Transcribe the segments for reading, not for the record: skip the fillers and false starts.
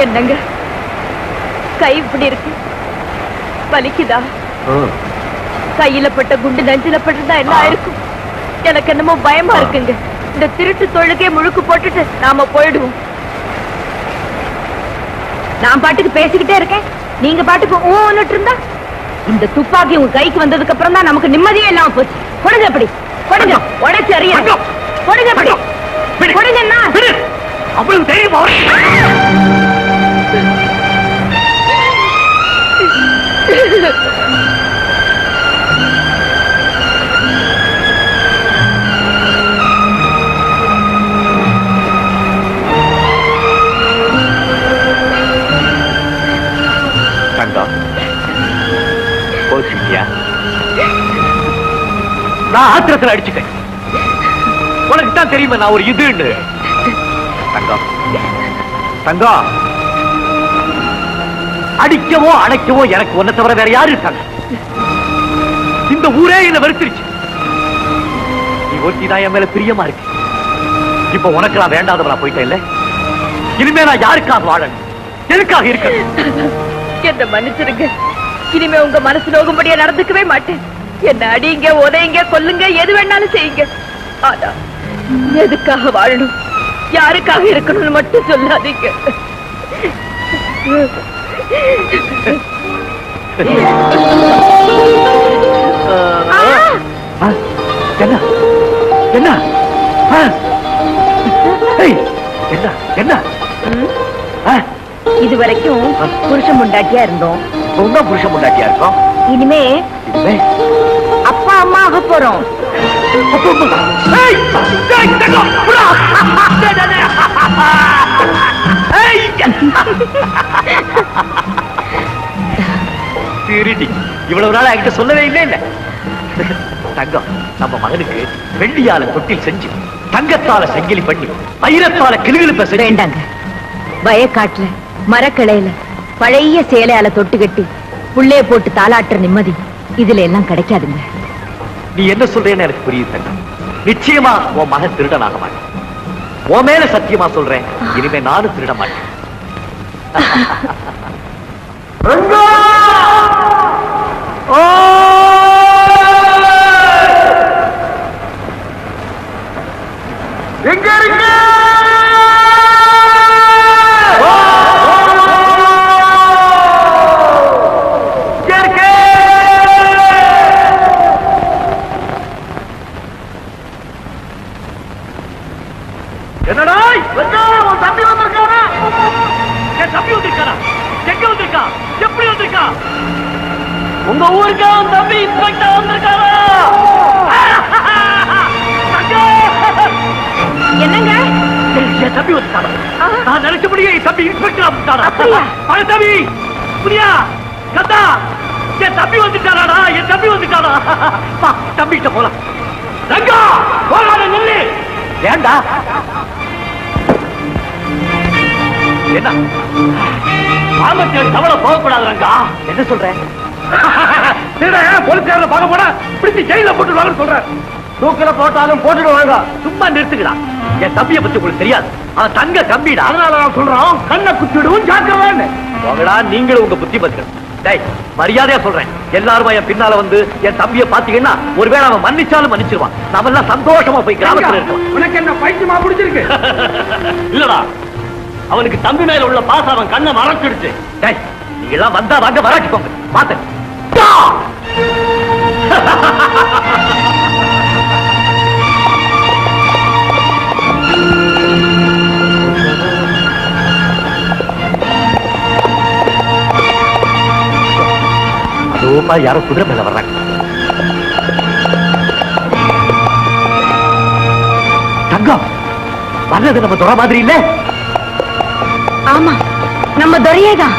என்னங்க கை இப்படி இருக்கு, வலிக்குதா? கையில பட்ட குண்டு நெஞ்சில பட்டுதான் என்ன ஆயிருக்கும்? எனக்கு என்னமோ பயமா இருக்குங்க. இந்த திருட்டு தொழுகே முழுக்கு போட்டுட்டு நாம போயிடுவோம். நான் பாட்டுக்கு பேசிக்கிட்டே இருக்கேன், நீங்க பாட்டுக்கு ஊன்னுட்டு இருந்தா இந்த துப்பாக்கி உங்க கைக்கு வந்ததுக்கு அப்புறம் தான் நமக்கு நிம்மதியே இல்லாம போச்சு. கொடுங்க அப்படி, கொடுங்க, உடைச்சு அறிய கொடுங்க அப்படி, கொடுங்கன்னா அவ்வளவு தெரியுமா? தங்கம் போச்சுட்டியா? நான் ஆத்திரத்தில் அடிச்சுட்டேன். உனக்கு தான் தெரியுமா நான் ஒரு இதுன்னு. தங்கம் தங்கம், அடிக்கவோ அணைக்கவோ எனக்கு ஒன்ன தவிர வேற யாரு இருக்காங்க? இந்த ஊரே என்ன வெறுத்துருச்சு. நீ ஒருத்திதான் என் மேல பிரியமா இருக்கு. இப்ப உனக்கு நான் வேண்டாதவளா போயிட்டேன் இல்ல? இனிமே நான் யாருக்காக வாழணும், எதுக்காக இருக்க? என்ன மன்னிச்சிருங்க, இனிமே உங்க மனசு நோகும்படியா நடந்துக்கவே மாட்டேன். என்ன அடிங்க, உதைங்க, கொல்லுங்க, எது வேணாலும் செய்யுங்க. ஆனா எதுக்காக வாழணும், யாருக்காக இருக்கணும்னு மட்டும் சொல்லாதீங்க. என்ன என்ன என்ன? இதுவரைக்கும் புருஷன் முண்டாட்டியா இருந்தோம், புருஷன் முண்டாட்டியா இருக்கோம். இனிமே அப்பா அம்மா ஆக போறோம். இவ்வளவு நாள் என்கிட்ட சொல்லவே இல்லை இல்ல? தங்கம், நம்ம மகனுக்கு வெள்ளியால தொட்டில் செஞ்சு தங்கத்தால செங்கிலி பண்ணி வைரத்தால கிளுகிழுப்ப வேண்டாங்க. வயக்காட்டுல மரக்கிளையில பழைய சேலையால தொட்டு கட்டி புள்ளைய போட்டு தாளாட்டுற நிம்மதி இதுல எல்லாம் கிடைக்காதுங்க. நீ என்ன சொல்றேன்னு எனக்கு புரியுது தங்கம். நிச்சயமா உன் மகன் திருடனாக மாட்டேன். உன் மேல சத்தியமா சொல்றேன், இனிமே நானும் திருட மாட்டேன். எங்க இருக்கு? என்னடா உன் தம்பி வந்திருக்கானா? என் தம்பி வந்திருக்கானா? எங்க வந்திருக்கா? எப்படி வந்திருக்கா? உங்க ஊருக்கு உன் தம்பி இன்ஸ்பெக்டர் வந்திருக்காரா? என்னங்க? என் தம்பி வந்திருக்காரா? நான் நினைச்சபடியே என் தம்பி இன்ஸ்பெக்டர் வந்திருக்காரா? பழைய தம்பி புரியா? கத்தா, என் தம்பி வந்துட்டாராடா, என் தம்பி வந்துட்டாரா? தம்பிகிட்ட போலாம். ரங்கா போராட நில்லு. ஏண்டா? என்ன தவள போகக்கூடாது ரங்கா? என்ன சொல்றேன்? போலீஸ்காரர் பார்க்க போனா பிடிச்சி ஜெயில போட்டுருவாங்கன்னு சொல்றேன். தூக்கில போட்டாலும் போட்டுடுவாங்க. சும்மா நிறுத்துக்கிறா. என் தம்பியை பத்தி உங்களுக்கு தெரியாது, அவன் தங்க தம்பிடா. அதனால நான் சொல்றோம், கண்ணை குத்திடுவோம், ஜாக்கிரதை. போகடா, நீங்களும் உங்க புத்தி பத்திரம். மரியாதையா சொல்றேன், எல்லாரும் என் பின்னால வந்து என் தம்பியை பாத்தீங்கன்னா ஒருவேளை அவன் மன்னிச்சாலும் மன்னிச்சிருவான். நாம எல்லாம் சந்தோஷமா போய் கிராமத்துல இருக்கோம். உனக்கு என்ன பைத்தியமா பிடிச்சிருக்கு? இல்லடா, அவனுக்கு தம்பி மேல உள்ள பாசம் அவன் கண்ணை மறைச்சிடுச்சு. நீங்க எல்லாம் வந்தா வாங்க, வராட்டிக்கோங்க. பாத்து அதோப்பா யாரோ குதிரை மேல வர்றாங்க. தங்கம், வர்றது நம்ம துறை மாதிரி இல்ல? ஆமா, நம்ம துறையேதான்.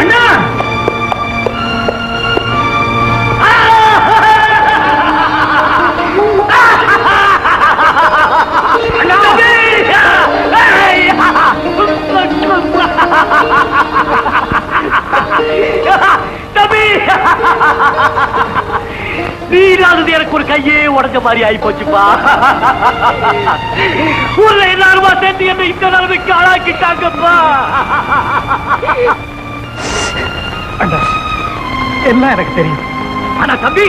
அண்ணா, நீரானது எனக்கு ஒரு கையே உடஞ்ச மாதிரி ஆயி போச்சுப்பா. ஊர்ல எல்லாருமா சேர்ந்து என்ன இந்த நிலைமைக்கு ஆளாக்கிட்டாங்கப்பா. அண்ணா, எல்லாம் எனக்கு தெரியும். ஆனா தம்பி,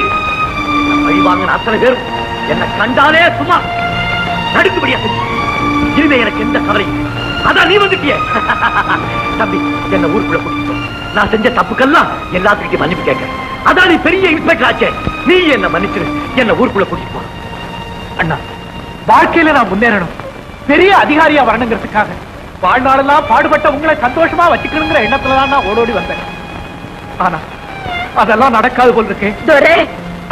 வழி வாங்கின அத்தனை பேரும் என்ன கண்டாலே சும்மா நடுக்குபடியா செஞ்சு. இனிமே எனக்கு எந்த கவலையும். அதான் நீ வந்துட்டிய தம்பி, என்ன ஊருக்குள்ள கூட்டிட்டு நான் செஞ்ச தப்புக்கெல்லாம் எல்லாத்துக்கும் மன்னிப்பு கேட்க. அதான் நீ பெரிய இன்ஸ்பெக்டர் ஆச்சே, நீ என்ன மன்னிச்சிரு, என்ன ஊருக்குள்ள கூட்டிட்டு போ. அண்ணா, வாழ்க்கையில நான் முன்னேறணும், பெரிய அதிகாரியா வரணுங்கிறதுக்காக வாழ்நாளெல்லாம் பாடுபட்ட உங்களை சந்தோஷமா வச்சுக்கணுங்கிற எண்ணத்துலதான் நான் ஓடோடி வந்தேன். ஆனா அதெல்லாம் நடக்காது போல் இருக்கேன்.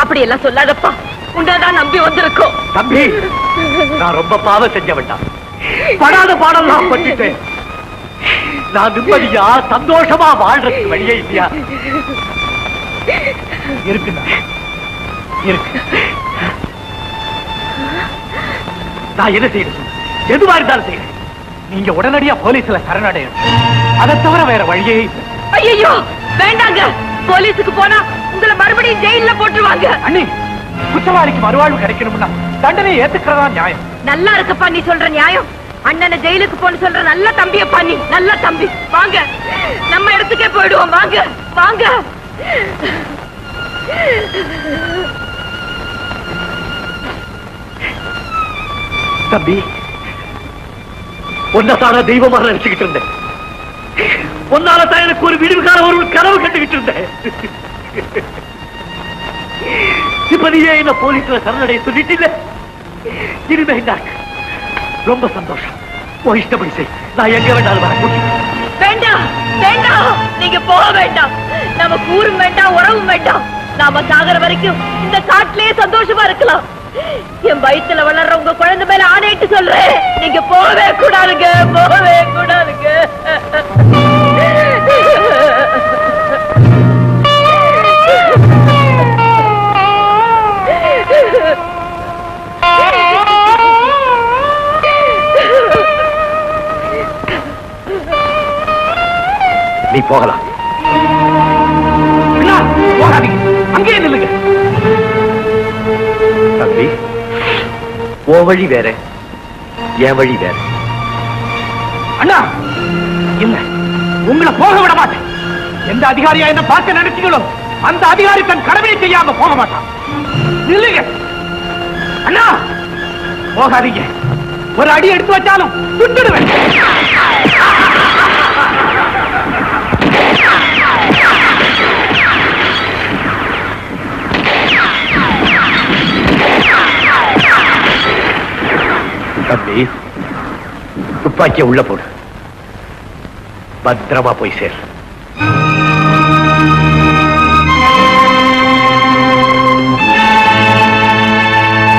அப்படி எல்லாம் சொல்லாதப்பா, உன்னதான் நம்பி வந்திருக்கோம். தம்பி, நான் ரொம்ப பாவம் செஞ்ச வேண்டாம், படாத பாடலாம் பண்ணிட்டேன். நான் நிம்மதியா சந்தோஷமா வாழ்றதுக்கு வழியே இல்லையா? இருக்குண்ணா, இருக்கு. நான் என்ன செய்யணும்? எதுவா இருந்தாலும் செய்யணும். நீங்க உடனடியா போலீஸ்ல சரணடையணும். அதை தவிர வேற வழியே இல்லை. ஐயோ வேண்டாங்க, போலீஸுக்கு போனா உங்களை மறுபடியும் ஜெயில போட்டுருவாங்க. அண்ணி, குற்றவாளிக்கு மறுவாழ்வு கிடைக்கணும்னா தண்டனையை ஏத்துக்கிறதா நியாயம். நல்லா இருக்கப்பா நீ சொல்ற நியாயம். அண்ணனை ஜெயிலுக்கு போன்னு சொல்ற நல்ல தம்பியப்பா நீ, நல்ல தம்பி. வாங்க, நம்ம இடத்துக்கே போயிடுவோம். வாங்க வாங்க. தம்பி, ஒன்னதான தெய்வமாக நினைச்சுக்கிட்டு இருந்தேன். ஒன்னாலதான் எனக்கு ஒரு விடுவுக்கான ஒரு கனவு கண்டுகிட்டு இருந்தேன். இப்ப நீயே என்ன போலீஸ்ல சரணடைய சொல்லிட்டு இனிமே ரொம்ப சந்தோஷம். உன் இஷ்டப்படி செய், நான் எங்க வேண்டாலும் வர கூட்டிட்டு. வேண்டாம் வேண்டாம், நீங்க போக வேண்டாம். நம்ம கூறும் வேண்டாம், உறவும் வேண்டாம். நாம சாகர வரைக்கும் இந்த காட்டிலேயே சந்தோஷமா இருக்கலாம். என் வயித்துல வளர்ற உங்க குழந்தை மேல ஆணையிட்டு சொல்றேன், நீங்க போகவே கூடாதுங்க, போகவே கூடாதுங்க. நீ போகலாம். போகாதீங்க, அங்கேயே நில்லுங்க. தம்பி, உன் வழி வேற, என் வழி வேற. அண்ணா, இல்ல, உங்களை போக விட மாட்டேன். எந்த அதிகாரியா என்ன பார்க்க நினைச்சீங்களோ அந்த அதிகாரி தன் கடமையை செய்யாம போக மாட்டான். நில்லுங்க அண்ணா, போகாதீங்க. ஒரு அடி எடுத்து வச்சாலும் சுட்டுடுவேன். தம்பி, துப்பாக்கிய உள்ள போடு, பத்திரமா போய் சேர்.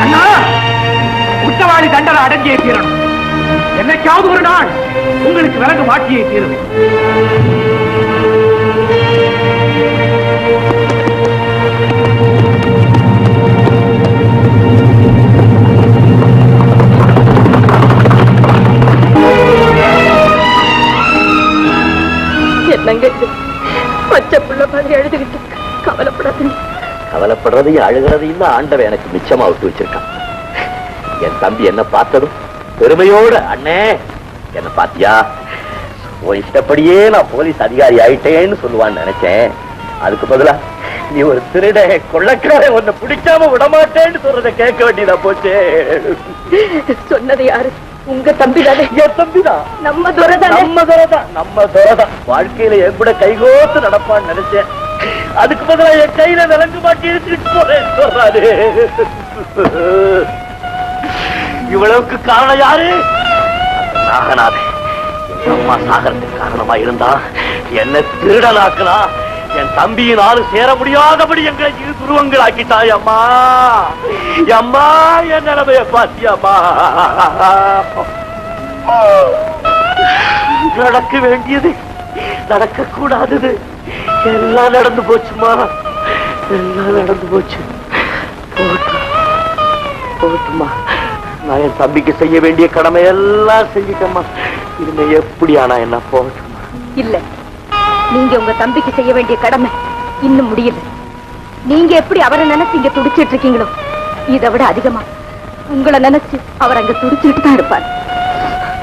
அண்ணா, குற்றவாளி தண்டனை அடைஞ்சே தீரணும். என்னைக்காவது ஒரு நாள் உங்களுக்கு விறகு மாட்டியே தீரும். என்னங்க பச்சை புள்ள மாதிரி எழுதுகிட்டு கவலைப்படாதீங்க. கவலைப்படுறதையும் அழுகிறதையும் தான் ஆண்டவன் எனக்கு மிச்சமா விட்டு வச்சிருக்கான். என் தம்பி என்ன பார்த்ததும் பெருமையோட, அண்ணே என்ன பாத்தியா, உன் இஷ்டப்படியே நான் போலீஸ் அதிகாரி ஆயிட்டேன்னு சொல்லுவான்னு நினைச்சேன். அதுக்கு பதிலா நீ ஒரு திருட கொள்ளக்கார, உன்னை பிடிக்காம விடமாட்டேன்னு சொல்றதை கேட்க வேண்டியதா போச்சு. சொன்னது யாரு? உங்க தம்பி தானே? என் தம்பிதான். நம்ம துரதான், நம்ம துரதான், நம்ம துரதான். வாழ்க்கையில என் கூட கைகோத்து நடப்பான்னு நினைச்சேன். அதுக்கு பதிலா என் கையில விலங்கு மாட்டி இழுத்துட்டு போறேன்னு சொல்றாரு. இவ்வளவுக்கு காரணம் யாரு? நாகநாதன். எங்க அம்மா சாகரத்துக்கு காரணமா இருந்தா என்ன திருடனாக்கலாம். என் தம்பியின் ஆளு சேர முடியாதபடி எங்களை இரு துருவங்கள் ஆக்கிட்டாய் அம்மா. அம்மா, என் நிலைமைய பாத்தியம்மா. நடக்க வேண்டியது நடக்க கூடாதது எல்லாம் நடந்து போச்சுமா, எல்லாம் நடந்து போச்சு. போட்டுமா, நான் என் தம்பிக்கு செய்ய வேண்டிய கடமை எல்லாம் செஞ்சுட்டேம்மா. இனிமே எப்படி ஆனா என்ன போகட்டுமா? இல்ல, நீங்க உங்க தம்பிக்கு செய்ய வேண்டிய கடமை இன்னும் முடியல. நீங்க எப்படி அவரை நினைச்சு இங்க துடிச்சிட்டு இருக்கீங்களோ இதை விட அதிகமா உங்களை நினைச்சு அவர் அங்க துடிச்சுட்டு தான் இருப்பார்.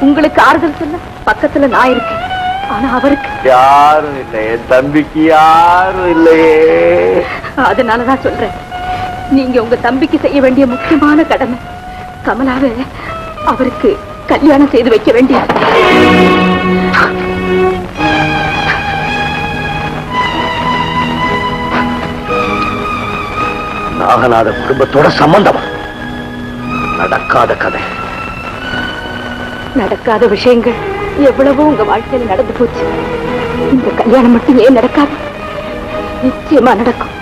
உங்களுக்கு ஆறுதல் சொல்ல பக்கத்துல நான் இருக்கேன். ஆனா அவருக்கு யாரும் இல்லையே, தம்பிக்கு யாரும் இல்லையே. அதனாலதான் சொல்றேன், நீங்க உங்க தம்பிக்கு செய்ய வேண்டிய முக்கியமான கடமை கமலாவை அவருக்கு கல்யாணம் செய்து வைக்க வேண்டியது. நாகநாத குடும்பத்தோட சம்பந்தமா? நடக்காத கதை. நடக்காத விஷயங்கள் எவ்வளவோ உங்க வாழ்க்கையில நடந்து போச்சு. இந்த கல்யாணம் மட்டும் ஏன் நடக்காது? நிச்சயமா நடக்கும்.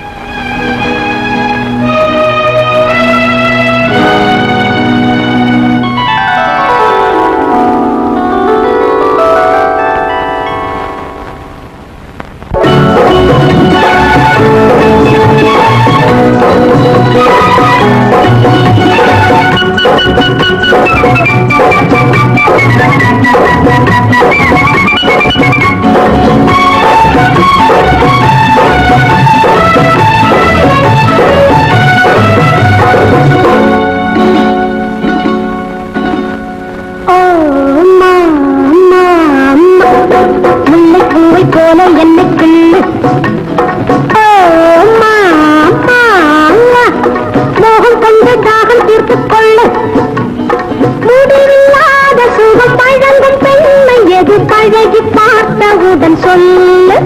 பழகி பார்த்தவுடன் சொல்லு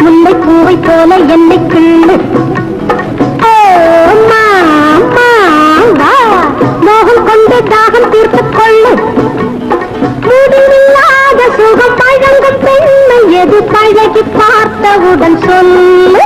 முல்லைப்பூவை போல என்னை கிள்ளு மோகம் கொண்டு தாகம் தீர்த்துக் கொள்ளு முடிவில்லாத சுகம் பழங்கும் பெண்மை எது பழகி பார்த்தவுடன் சொல்லு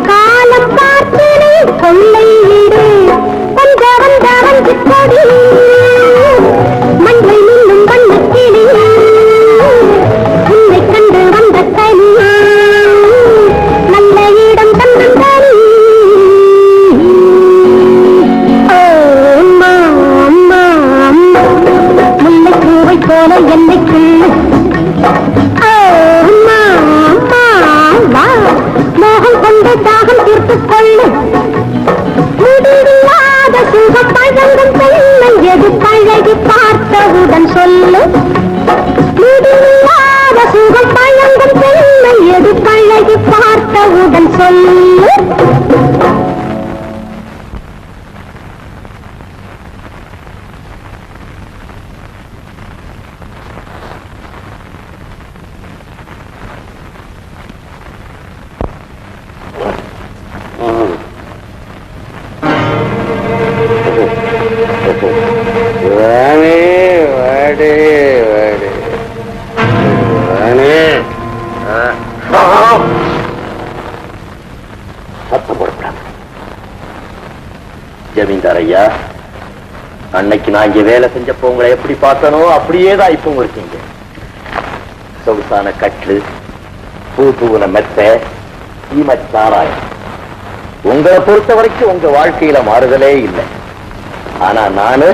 காலம் பார்த்து ஜமீன்தார் ஐயா, அன்னைக்கு நான் இங்க வேலை செஞ்சப்போ உங்களை எப்படி பார்த்தனோ அப்படியேதான் இப்போ இருக்கீங்க. சொகுசான கட்டு, பூ தூவன மெத்த, ஈமச்சாராயம். உங்களை பொறுத்த வரைக்கும் உங்க வாழ்க்கையில மாறுதலே இல்லை. ஆனா நானு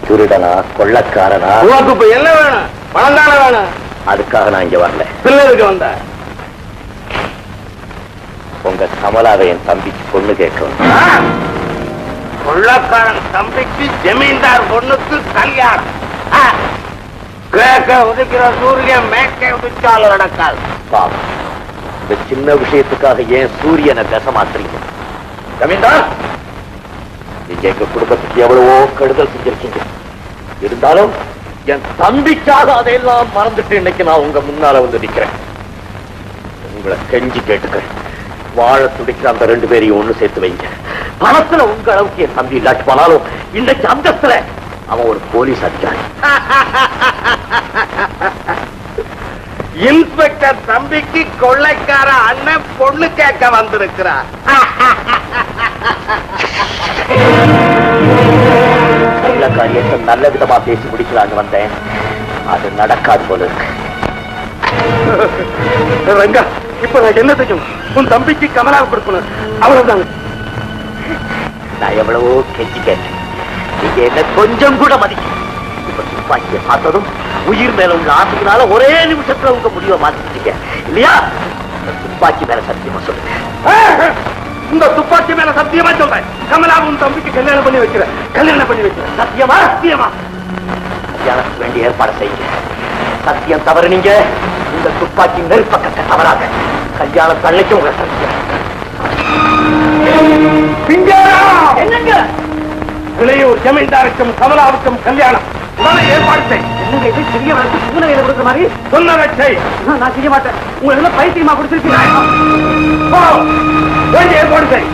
திருடனா, கொள்ளக்காரனா? உனக்கு இப்ப என்ன வேணும்? பணம் தானே வேணும். அதுக்காக நான் இங்க வரல. பிள்ளைகளுக்கு வந்த உங்க கமலாவை என் தம்பிக்கு பொண்ணு கேட்கணும். கொள்ளக்காரன் தம்பிக்கு ஜமீன்தார் பொண்ணுக்கு கல்யாணம். கேட்க உதிக்கிற சூரியன் மேற்கே உதிச்சாலும் நடக்காது. பாவம், இந்த சின்ன விஷயத்துக்காக ஏன் சூரியனை தசமாத்துறீங்க? ஜமீன்தார், நீங்க எங்க குடும்பத்துக்கு எவ்வளவோ கெடுதல் செஞ்சிருக்கீங்க. இருந்தாலும் என் தம்பிக்காக அதையெல்லாம் மறந்துட்டு இன்னைக்கு நான் உங்க முன்னால வந்து நிக்கிறேன். உங்களை கெஞ்சி கேட்டுக்கிறேன், வாழ துடிக்கிற அந்த 2 பேரையும் ஒண்ணு சேர்த்து வைங்க. பணத்துல உங்க அளவுக்கு என் தம்பி இல்லாட்டி போனாலும் இன்னைக்கு அந்தஸ்துல அவன் ஒரு போலீஸ் அதிகாரி. இன்ஸ்பெக்டர் தம்பிக்கு கொள்ளைக்கார அண்ணன் பொண்ணு கேட்க வந்திருக்கிறார். நல்ல காரியத்தை நல்ல விதமா பேசி முடிக்கலான்னு வந்தேன். அது நடக்காது போல இருக்கு. ரங்கா, இப்ப நான் என்ன செய்யும்? உன் தம்பிக்கு கமலாவை கொடுக்கணும், அவ்வளவுதான். நான் எவ்வளவோ கெஞ்சி கேட்டேன், நீங்க என்ன கொஞ்சம் கூட மதிக்க. இப்ப துப்பாக்கியை பார்த்ததும் உயிர் மேல உங்க ஆசையினால ஒரே நிமிஷத்துல உங்க முடிவை மாத்திட்டீங்க இல்லையா? இந்த துப்பாக்கி மேல சத்தியமா சொல்லுங்க. இந்த துப்பாக்கி மேல சத்தியமா சொல்றேன், கமலாவை உன் தம்பிக்கு கல்யாணம் பண்ணி வைக்கிறேன். கல்யாணம் பண்ணி வைக்கிறேன். சத்தியமா? சத்தியமா. கல்யாணத்துக்கு வேண்டிய ஏற்பாடு செய்யுங்க. சத்தியம் தவறு நீங்க இந்த துப்பாக்கி நெருப்பக்கத்தை தவறாக கல்யாணம் தள்ளிக்கு உங்களை சத்தியம். என்னங்க? இளையூர் ஜமீன்தாருக்கும் கமலாவுக்கும் கல்யாணம் உடனே ஏற்பாடு செய். என்னங்க இது சிறிய வளர்ச்சி சின்ன கையில கொடுக்குற மாதிரி? சொன்னதை செய். நான் செய்ய மாட்டேன். உங்களுக்கு என்ன பைத்தியமா கொடுத்துருக்கீங்க? ஏற்பாடு செய்.